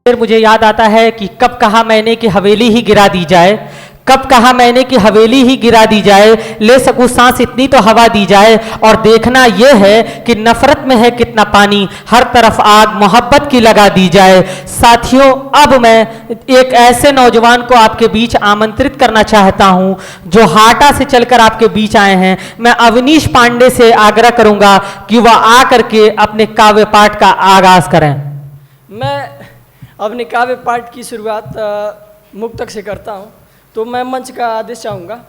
फिर मुझे याद आता है कि कब कहा मैंने कि हवेली ही गिरा दी जाए, कब कहा मैंने कि हवेली ही गिरा दी जाए, ले सकूं सांस इतनी तो हवा दी जाए। और देखना यह है कि नफरत में है कितना पानी, हर तरफ आग मोहब्बत की लगा दी जाए। साथियों, अब मैं एक ऐसे नौजवान को आपके बीच आमंत्रित करना चाहता हूं जो हाटा से चलकर आपके बीच आए हैं। मैं अवनीश पांडे से आग्रह करूंगा कि वह आकर के अपने काव्य पाठ का आगाज करें। मैं अपने काव्य पाठ की शुरुआत मुक्तक से करता हूँ, तो मैं मंच का आदेश चाहूँगा।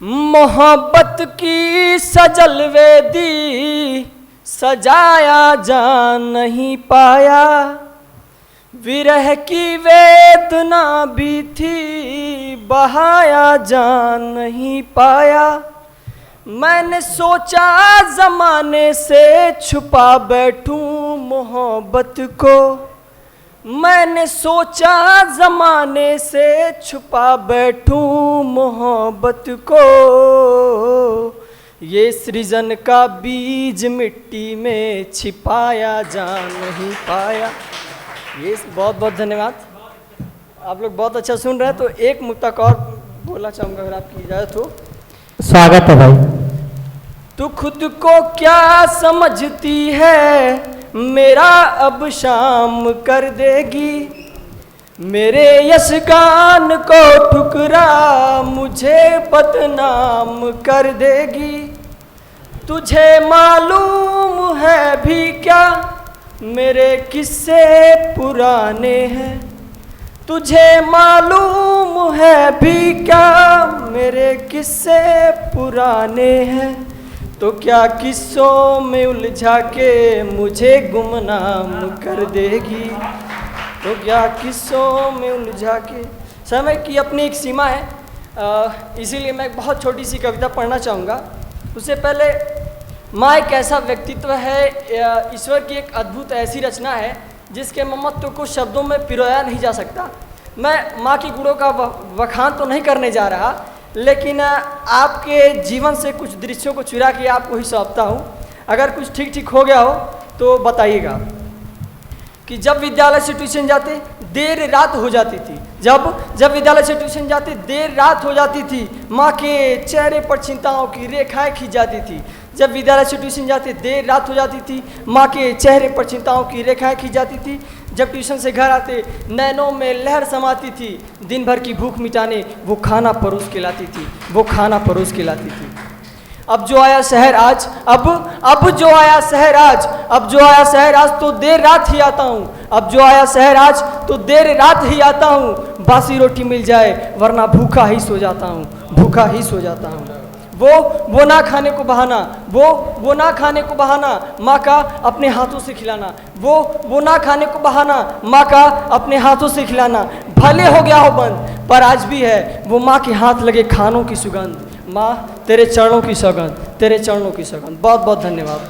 मोहब्बत की सजल वेदी सजाया जा नहीं पाया, विरह की वेदना भी थी बहाया जा नहीं पाया। मैंने सोचा जमाने से छुपा बैठूं मोहब्बत को, मैंने सोचा जमाने से छुपा बैठूं मोहब्बत को। ये सृजन का बीज मिट्टी में छिपाया जा नहीं पाया। ये बहुत बहुत धन्यवाद। आप लोग बहुत अच्छा सुन रहे हैं, तो एक मुक्तक और बोलना चाहूँगा अगर आपकी इजाज़त हो। स्वागत है भाई। तू खुद को क्या समझती है, मेरा अब शाम कर देगी। मेरे यशगान को ठुकरा मुझे बदनाम कर देगी। तुझे मालूम है भी क्या मेरे किस्से पुराने हैं, तुझे मालूम है भी क्या मेरे किस्से पुराने हैं। तो क्या किस्सों में उलझा के मुझे गुमनाम कर देगी, तो क्या किस्सों में उलझा के। समय की अपनी एक सीमा है, इसीलिए मैं एक बहुत छोटी सी कविता पढ़ना चाहूँगा। उससे पहले, माँ एक ऐसा व्यक्तित्व है, ईश्वर की एक अद्भुत ऐसी रचना है जिसके ममत्व को शब्दों में पिरोया नहीं जा सकता। मैं माँ की गुणों का वखान तो नहीं करने जा रहा, लेकिन आपके जीवन से कुछ दृश्यों को चुरा के आपको ही सौंपता हूँ। अगर कुछ ठीक ठीक हो गया हो तो बताइएगा। कि जब विद्यालय से ट्यूशन जाते देर रात हो जाती थी, जब विद्यालय से ट्यूशन जाते देर रात हो जाती थी, माँ के चेहरे पर चिंताओं की रेखाएं खींच जाती थी। जब विद्यालय से ट्यूशन जाते देर रात हो जाती थी, माँ के चेहरे पर चिंताओं की रेखाएं खींच जाती थी। जब ट्यूशन से घर आते नैनों में लहर समाती थी, दिन भर की भूख मिटाने वो खाना परोस के लाती थी, वो खाना परोस के लाती थी। अब जो आया शहर आज, अब जो आया शहर आज, अब जो आया शहर आज तो देर रात ही आता हूँ। अब जो आया शहर आज तो देर रात ही आता हूँ। बासी रोटी मिल जाए वरना भूखा ही सो जाता हूँ, भूखा ही सो जाता हूँ। वो ना खाने को बहाना, वो ना खाने को बहाना, माँ का अपने हाथों से खिलाना। वो ना खाने को बहाना, माँ का अपने हाथों से खिलाना। भले हो गया हो बंद पर आज भी है वो माँ के हाथ लगे खानों की सुगंध। माँ तेरे चरणों की सौगंध, तेरे चरणों की सौगंध। बहुत बहुत धन्यवाद।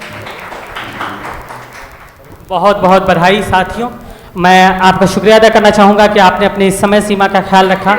बहुत बहुत बधाई साथियों। मैं आपका शुक्रिया अदा करना चाहूँगा कि आपने अपनी समय सीमा का ख्याल रखा।